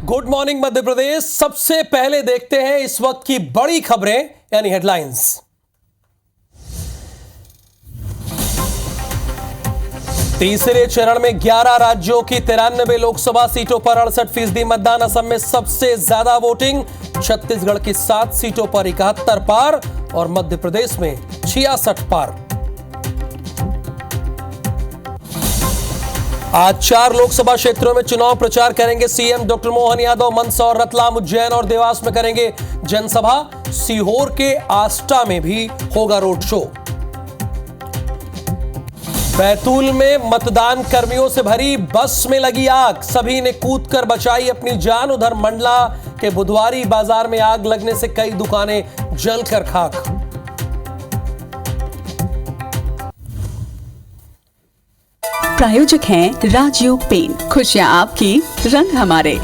Good morning Madhya Pradesh. सबसे पहले देखते हैं इस वक्त की बड़ी खबरें यानी हेडलाइंस। तीसरे चरण में 11 राज्यों की 93 लोकसभा सीटों पर 68% मतदान। असम में सबसे ज्यादा वोटिंग। छत्तीसगढ़ की 7 सीटों पर 71 पार और मध्य प्रदेश में 66 पार। आज 4 लोकसभा क्षेत्रों में चुनाव प्रचार करेंगे सीएम डॉक्टर मोहन यादव। मंदसौर, रतलाम, उज्जैन और देवास में करेंगे जनसभा। सीहोर के आष्टा में भी होगा रोड शो। बैतूल में मतदान कर्मियों से भरी बस में लगी आग। सभी ने कूदकर बचाई अपनी जान। उधर मंडला के बुधवारी बाजार में आग लगने से कई दुकानें जलकर खाक। प्रायोजक हैं राजयोग पेंट। खुशियां आपकी, रंग हमारे।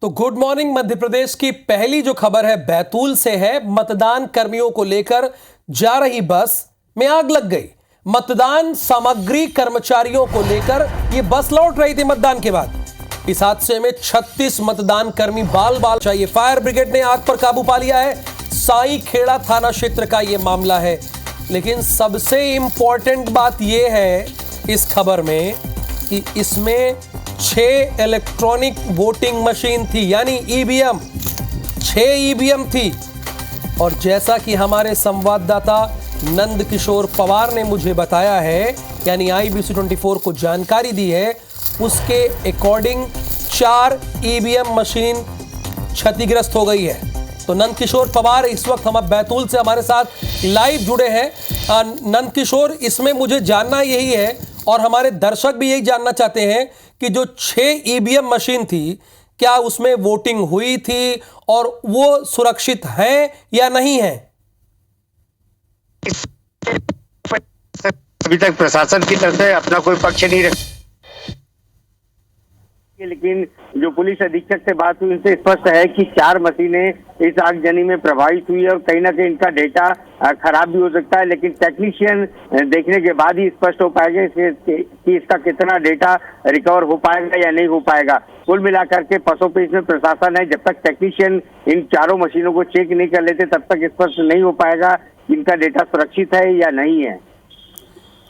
तो गुड मॉर्निंग मध्य प्रदेश की पहली जो खबर है बैतूल से है। मतदान कर्मियों को लेकर जा रही बस में आग लग गई। मतदान सामग्री कर्मचारियों को लेकर यह बस लौट रही थी मतदान के बाद। इस हादसे में 36 मतदान कर्मी बाल बाल चाहिए। फायर ब्रिगेड ने आग पर काबू पा लिया है। साई खेड़ा थाना क्षेत्र का यह मामला है। लेकिन सबसे इंपॉर्टेंट बात यह है इस खबर में कि इसमें 6 इलेक्ट्रॉनिक वोटिंग मशीन थी, यानी ईवीएम। 6 ईवीएम थी। और जैसा कि हमारे संवाददाता नंद किशोर पवार ने मुझे बताया है, यानी IBC 24 को जानकारी दी है, उसके अकॉर्डिंग 4 ईवीएम मशीन क्षतिग्रस्त हो गई है। तो नंद किशोर पवार इस वक्त हम बैतूल से हमारे साथ लाइव जुड़े हैं। नंद किशोर, इसमें मुझे जानना यही है और हमारे दर्शक भी यही जानना चाहते हैं कि जो 6 ईवीएम मशीन थी, क्या उसमें वोटिंग हुई थी और वो सुरक्षित हैं या नहीं है? अभी तक प्रशासन की तरफ से अपना कोई पक्ष नहीं रखा, लेकिन जो पुलिस अधीक्षक से बात हुई उनसे स्पष्ट है कि 4 मशीनें इस आगजनी में प्रभावित हुई है और कहीं ना कहीं इनका डेटा खराब भी हो सकता है। लेकिन टेक्नीशियन देखने के बाद ही स्पष्ट हो पाएगा कि इसका कितना डेटा रिकवर हो पाएगा या नहीं हो पाएगा। कुल मिलाकर के पसोपेश में प्रशासन है। जब तक टेक्नीशियन इन 4 मशीनों को चेक नहीं कर लेते तब तक स्पष्ट नहीं हो पाएगा कि इनका डेटा सुरक्षित है या नहीं है।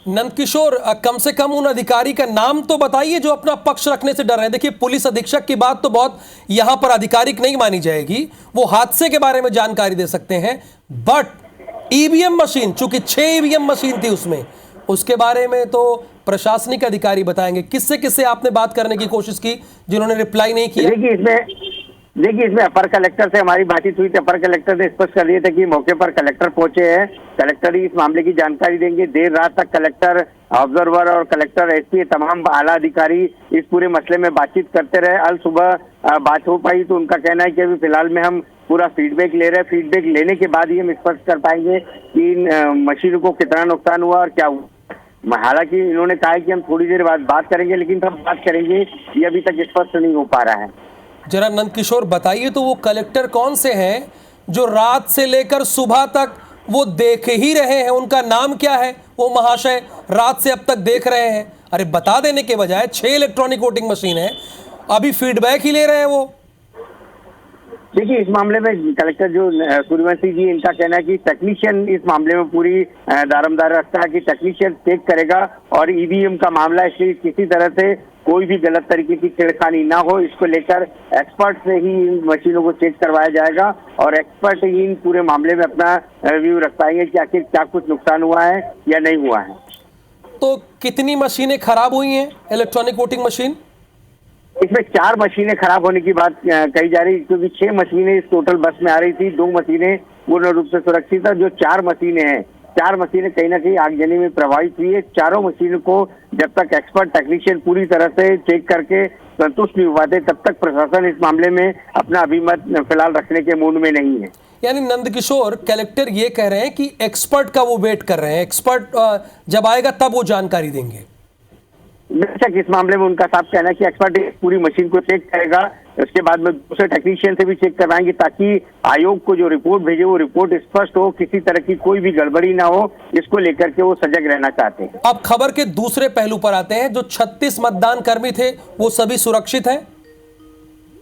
नंदकिशोर, कम से कम उन अधिकारी का नाम तो बताइए जो अपना पक्ष रखने से डर रहे हैं। देखिए, पुलिस अधीक्षक की बात तो बहुत यहां पर आधिकारिक नहीं मानी जाएगी, वो हादसे के बारे में जानकारी दे सकते हैं। बट ईवीएम मशीन, चूंकि 6 ईवीएम मशीन थी उसमें, उसके बारे में तो प्रशासनिक अधिकारी बताएंगे। किससे किससे आपने बात करने की कोशिश की जिन्होंने रिप्लाई नहीं किया? देखिए इसमें अपर कलेक्टर से हमारी बातचीत हुई थी। अपर कलेक्टर ने स्पष्ट कर दिया था कि मौके पर कलेक्टर पहुंचे हैं। कलेक्टर ही इस मामले की जानकारी देंगे। देर रात तक कलेक्टर, ऑब्जर्वर और कलेक्टर, एसपी, तमाम आला अधिकारी इस पूरे मसले में बातचीत करते रहे। कल सुबह बात हो पाई तो उनका कहना है कि अभी फिलहाल में हम पूरा फीडबैक ले रहे हैं। फीडबैक लेने के बाद ही हम स्पष्ट कर पाएंगे कि इन मशीनों को कितना नुकसान हुआ और क्या हुआ। हालांकि इन्होंने कहा है कि हम थोड़ी देर बाद बात करेंगे, लेकिन कब बात करेंगे ये अभी तक स्पष्ट नहीं हो पा रहा है। जरा नंदकिशोर बताइए तो वो कलेक्टर कौन से हैं जो रात से लेकर सुबह तक वो देख ही रहे हैं? उनका नाम क्या है वो महाशय रात से अब तक देख रहे हैं? अरे बता देने के बजाय 6 इलेक्ट्रॉनिक वोटिंग मशीन है, अभी फीडबैक ही ले रहे हैं वो। देखिए इस मामले में कलेक्टर जो सूर्यवंशी जी, इनका कहना है कि टेक्नीशियन इस मामले में पूरी दारोमदार रखता है कि टेक्नीशियन चेक करेगा और ईवीएम का मामला, इसलिए किसी तरह से कोई भी गलत तरीके की छेड़खानी ना हो, इसको लेकर एक्सपर्ट से ही इन मशीनों को चेक करवाया जाएगा और एक्सपर्ट ही इन पूरे मामले में अपना रिव्यू रख पाएंगे कि आखिर क्या कुछ नुकसान हुआ है या नहीं हुआ है। तो कितनी मशीनें खराब हुई हैं इलेक्ट्रॉनिक वोटिंग मशीन? इसमें 4 मशीनें खराब होने की बात कही जा रही है, क्योंकि 6 मशीनें इस टोटल बस में आ रही थी। 2 मशीनें पूर्ण रूप से सुरक्षित है। जो 4 मशीनें हैं, 4 मशीनें कहीं ना कहीं आगजनी में प्रभावित हुई है। चारों मशीनों को जब तक एक्सपर्ट टेक्नीशियन पूरी तरह से चेक करके संतुष्ट नहीं हुआ थे तब तक प्रशासन इस मामले में अपना अभिमत फिलहाल रखने के मूड में नहीं है। यानी नंदकिशोर, कलेक्टर ये कह रहे हैं कि एक्सपर्ट का वो वेट कर रहे हैं, एक्सपर्ट जब आएगा तब वो जानकारी देंगे। बेशक इस मामले में उनका साफ कहना है कि एक्सपर्ट पूरी मशीन को चेक करेगा, उसके बाद में दूसरे टेक्नीशियन से भी चेक करवाएंगे ताकि आयोग को जो रिपोर्ट भेजे वो रिपोर्ट स्पष्ट हो, किसी तरह की कोई भी गड़बड़ी ना हो। इसको लेकर के वो सजग रहना चाहते हैं। अब खबर के दूसरे पहलू पर आते हैं। जो 36 मतदान कर्मी थे वो सभी सुरक्षित हैं?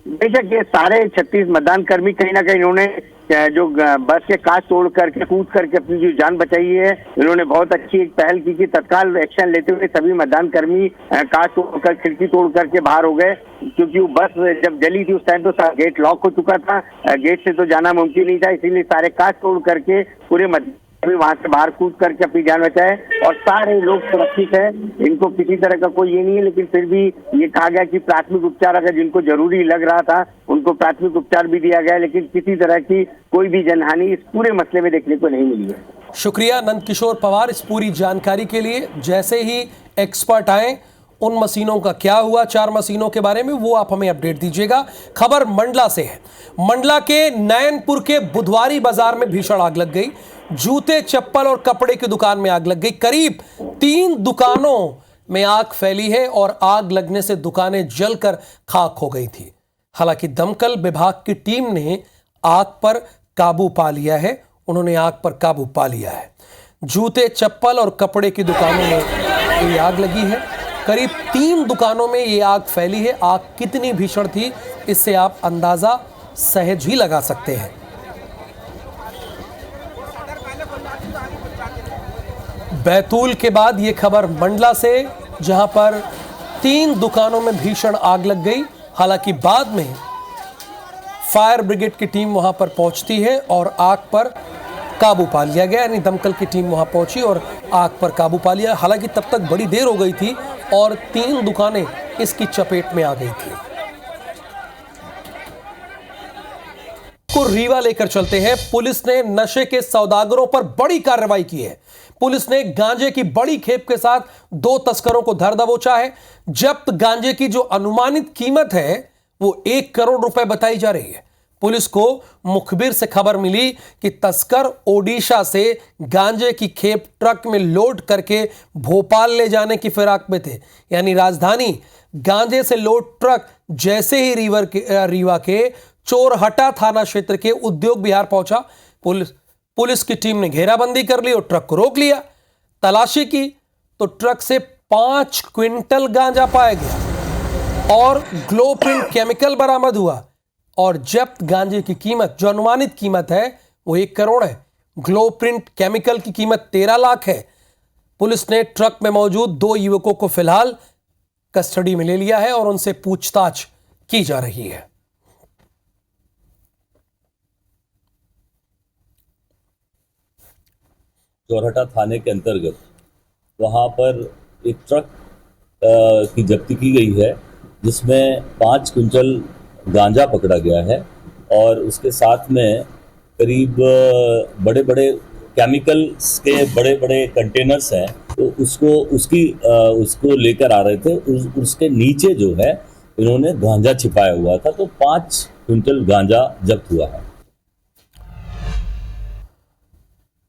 बेशक ये सारे 36 मतदान कर्मी कहीं ना कहीं इन्होंने जो बस के कांच तोड़ करके कूद करके अपनी जो जान बचाई है, इन्होंने बहुत अच्छी एक पहल की कि तत्काल एक्शन लेते हुए सभी मतदान कर्मी कांच तोड़कर खिड़की तोड़ करके बाहर हो गए, क्योंकि वो बस जब जली थी उस टाइम तो गेट लॉक हो चुका था, गेट से तो जाना मुमकिन नहीं था। इसीलिए सारे कांच तोड़ करके पूरे अभी वहां से बाहर कूद करके अपनी जान बचाए और सारे लोग सुरक्षित हैं। इनको किसी तरह का कोई ये नहीं है, लेकिन फिर भी ये कहा गया कि प्राथमिक उपचार अगर जिनको जरूरी लग रहा था उनको प्राथमिक उपचार भी दिया गया, लेकिन किसी तरह की कोई भी जनहानि इस पूरे मसले में देखने को नहीं मिली है। शुक्रिया नंदकिशोर पवार इस पूरी जानकारी के लिए। जैसे ही एक्सपर्ट आए उन मशीनों का क्या हुआ, 4 मशीनों के बारे में, वो आप हमें अपडेट दीजिएगा। खबर मंडला से है। मंडला के नयनपुर के बुधवारी बाजार में भीषण आग लग गई। जूते, चप्पल और कपड़े की दुकान में आग लग गई। करीब 3 दुकानों में आग फैली है और आग लगने से दुकानें जलकर खाक हो गई थी। हालांकि दमकल विभाग की टीम ने आग पर काबू पा लिया है। उन्होंने आग पर काबू पा लिया है। जूते, चप्पल और कपड़े की दुकानों में ये आग लगी है। करीब 3 दुकानों में ये आग फैली है। आग कितनी भीषण थी इससे आप अंदाजा सहज ही लगा सकते हैं। बैतूल के बाद ये खबर मंडला से, जहां पर 3 दुकानों में भीषण आग लग गई। हालांकि बाद में फायर ब्रिगेड की टीम वहां पर पहुंचती है और आग पर काबू पा लिया गया, यानी दमकल की टीम वहां पहुंची और आग पर काबू पा लिया। हालांकि तब तक बड़ी देर हो गई थी और 3 दुकानें इसकी चपेट में आ गई थी। को रीवा लेकर चलते हैं। पुलिस ने नशे के सौदागरों पर बड़ी कार्रवाई की है। पुलिस ने गांजे की बड़ी खेप के साथ 2 तस्करों को धर दबोचा है। जब्त गांजे की जो अनुमानित कीमत है वो 1 करोड़ रुपए बताई जा रही है। पुलिस को मुखबिर से खबर मिली कि तस्कर ओडिशा से गांजे की खेप ट्रक में लोड करके भोपाल ले जाने की फिराक में थे। यानी राजधानी गांजे से लोड ट्रक जैसे ही रीवा के चोरहटा थाना क्षेत्र के उद्योग विहार पहुंचा, पुलिस की टीम ने घेराबंदी कर ली और ट्रक को रोक लिया। तलाशी की तो ट्रक से 5 क्विंटल गांजा पाया गया और ग्लो प्रिंट केमिकल बरामद हुआ। और जब्त गांजे की कीमत, जो अनुमानित कीमत है वो 1 करोड़ है। ग्लो प्रिंट केमिकल की कीमत 13 लाख है। पुलिस ने ट्रक में मौजूद 2 युवकों को फिलहाल कस्टडी में ले लिया है और उनसे पूछताछ की जा रही है। चोरहटा थाने के अंतर्गत वहाँ पर एक ट्रक की जब्ती की गई है, जिसमें 5 क्विंटल गांजा पकड़ा गया है और उसके साथ में करीब बड़े बड़े केमिकल्स के बड़े बड़े कंटेनर्स हैं। तो उसको लेकर आ रहे थे। उसके नीचे जो है इन्होंने गांजा छिपाया हुआ था, तो 5 क्विंटल गांजा जब्त हुआ है।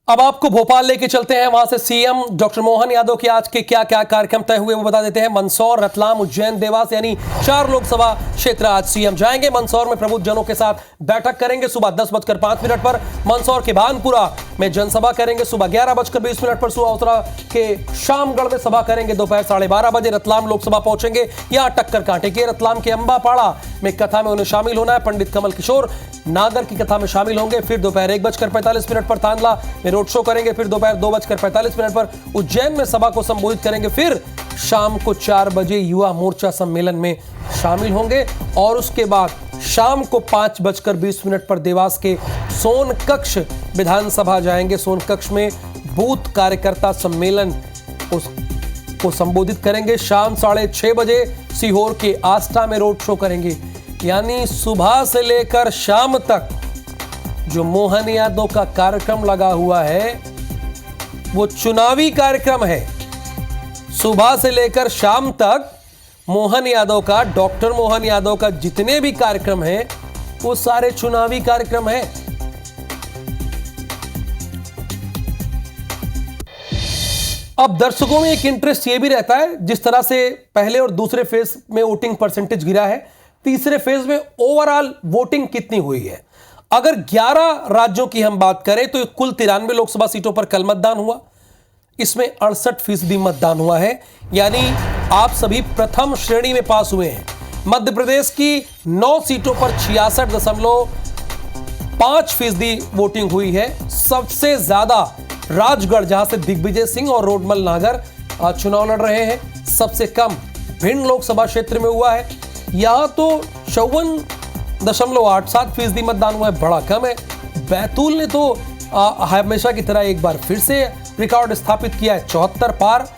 अब आपको भोपाल लेके चलते हैं। वहां से सीएम डॉक्टर मोहन यादव के आज के क्या क्या कार्यक्रम तय हुए वो बता देते हैं। मंदसौर, रतलाम, उज्जैन, देवास यानी 4 लोकसभा क्षेत्र आज सीएम जाएंगे। मंदसौर में प्रबुद्धजनों के साथ बैठक करेंगे सुबह 10:05 पर। मंदसौर के भानपुरा में जनसभा करेंगे सुबह 11:20 पर। सुअवसरा के शामगढ़ में सभा करेंगे दोपहर 12:30 बजे। रतलाम लोकसभा पहुंचेंगे, यहां टक्कर काटेंगे। रतलाम के अंबापाड़ा में कथा में उन्हें शामिल होना है। पंडित कमल किशोर नागर की कथा में शामिल होंगे। फिर दोपहर 1:45 पर तांदला में रोड शो करेंगे। फिर दोपहर 2:45 पर उज्जैन में सभा को संबोधित करेंगे। फिर शाम को 4 बजे युवा मोर्चा सम्मेलन में शामिल होंगे और उसके बाद शाम को 5:20 पर देवास के सोनकक्ष विधानसभा जाएंगे। सोनकक्ष में बूथ कार्यकर्ता सम्मेलन को संबोधित करेंगे। शाम 6:30 बजे सीहोर के आस्था में रोड शो करेंगे। यानी सुबह से लेकर शाम तक जो मोहन यादव का कार्यक्रम लगा हुआ है वो चुनावी कार्यक्रम है। सुबह से लेकर शाम तक मोहन यादव का, डॉक्टर मोहन यादव का जितने भी कार्यक्रम हैं वो सारे चुनावी कार्यक्रम हैं। अब दर्शकों में एक इंटरेस्ट ये भी रहता है, जिस तरह से पहले और दूसरे फेज में वोटिंग परसेंटेज गिरा है, तीसरे फेज में ओवरऑल वोटिंग कितनी हुई है। अगर 11 राज्यों की हम बात करें तो कुल 93 लोकसभा सीटों पर कल मतदान हुआ, इसमें 68% मतदान हुआ है, यानी आप सभी प्रथम श्रेणी में पास हुए हैं। मध्य प्रदेश की 9 सीटों पर 66.5% वोटिंग हुई है। सबसे ज्यादा राजगढ़, जहां से दिग्विजय सिंह और रोडमल नागर चुनाव लड़ रहे हैं, सबसे कम भिंड लोकसभा क्षेत्र में हुआ है, यहां तो 54.87% मतदान हुआ है, बड़ा कम है। बैतूल ने तो हमेशा की तरह एक बार फिर से रिकॉर्ड स्थापित किया है, 74 पार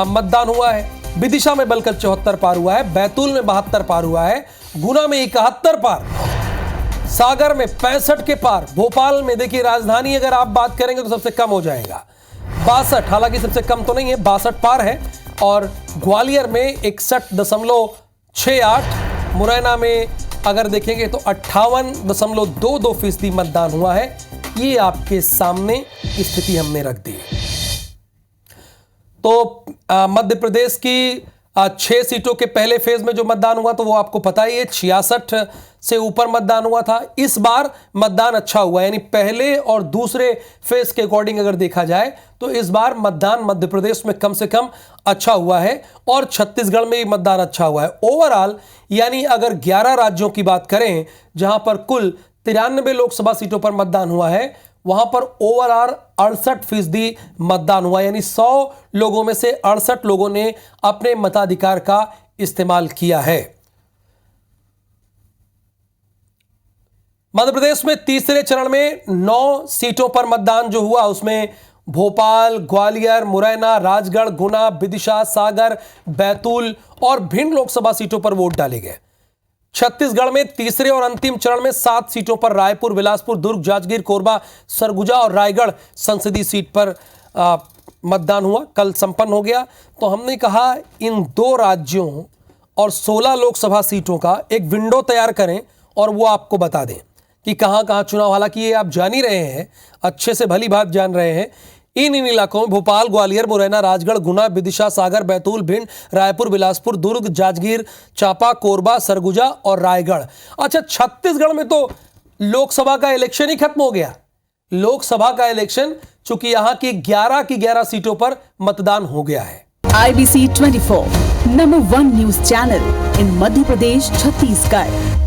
मतदान हुआ है। विदिशा में बलकर 74 पार हुआ है, बैतूल में 72 पार हुआ है, गुना में 71 पार, सागर में 65 के पार, भोपाल में देखिए राजधानी अगर आप बात करेंगे तो सबसे कम हो जाएगा 62, हालांकि सबसे कम तो नहीं है, 62 पार है। और ग्वालियर में 61.68, मुरैना में अगर देखेंगे तो 58.22% मतदान हुआ है। ये आपके सामने स्थिति हमने रख दी। तो मध्य प्रदेश की 6 सीटों के पहले फेज में जो मतदान हुआ तो वो आपको पता ही है, 66 से ऊपर मतदान हुआ था। इस बार मतदान अच्छा हुआ, यानी पहले और दूसरे फेज के अकॉर्डिंग अगर देखा जाए तो इस बार मतदान मध्य प्रदेश में कम से कम अच्छा हुआ है, और छत्तीसगढ़ में भी मतदान अच्छा हुआ है। ओवरऑल यानी अगर 11 राज्यों की बात करें जहां पर कुल 93 लोकसभा सीटों पर मतदान हुआ है, वहां पर ओवरऑल 68% मतदान हुआ, यानी 100 लोगों में से 68 लोगों ने अपने मताधिकार का इस्तेमाल किया है। मध्य प्रदेश में तीसरे चरण में 9 सीटों पर मतदान जो हुआ, उसमें भोपाल, ग्वालियर, मुरैना, राजगढ़, गुना, विदिशा, सागर, बैतूल और भिंड लोकसभा सीटों पर वोट डाले गए। छत्तीसगढ़ में तीसरे और अंतिम चरण में 7 सीटों पर रायपुर, बिलासपुर, दुर्ग, जांजगीर, कोरबा, सरगुजा और रायगढ़ संसदीय सीट पर मतदान हुआ, कल संपन्न हो गया। तो हमने कहा इन 2 राज्यों और 16 लोकसभा सीटों का एक विंडो तैयार करें और वो आपको बता दें कि कहां कहां चुनाव, हालांकि ये आप जान ही रहे हैं, अच्छे से भली बात जान रहे हैं। इन इलाकों में भोपाल, ग्वालियर, मुरैना, राजगढ़, गुना, विदिशा, सागर, बैतूल, भिंड, रायपुर, बिलासपुर, दुर्ग, जांजगीर, चांपा, कोरबा, सरगुजा और रायगढ़। अच्छा, छत्तीसगढ़ में तो लोकसभा का इलेक्शन ही खत्म हो गया। लोकसभा का इलेक्शन, चूंकि यहां की 11 की 11 सीटों पर मतदान हो गया है। IBC 24 number 1 news channel in Madhya Pradesh, Chhattisgarh.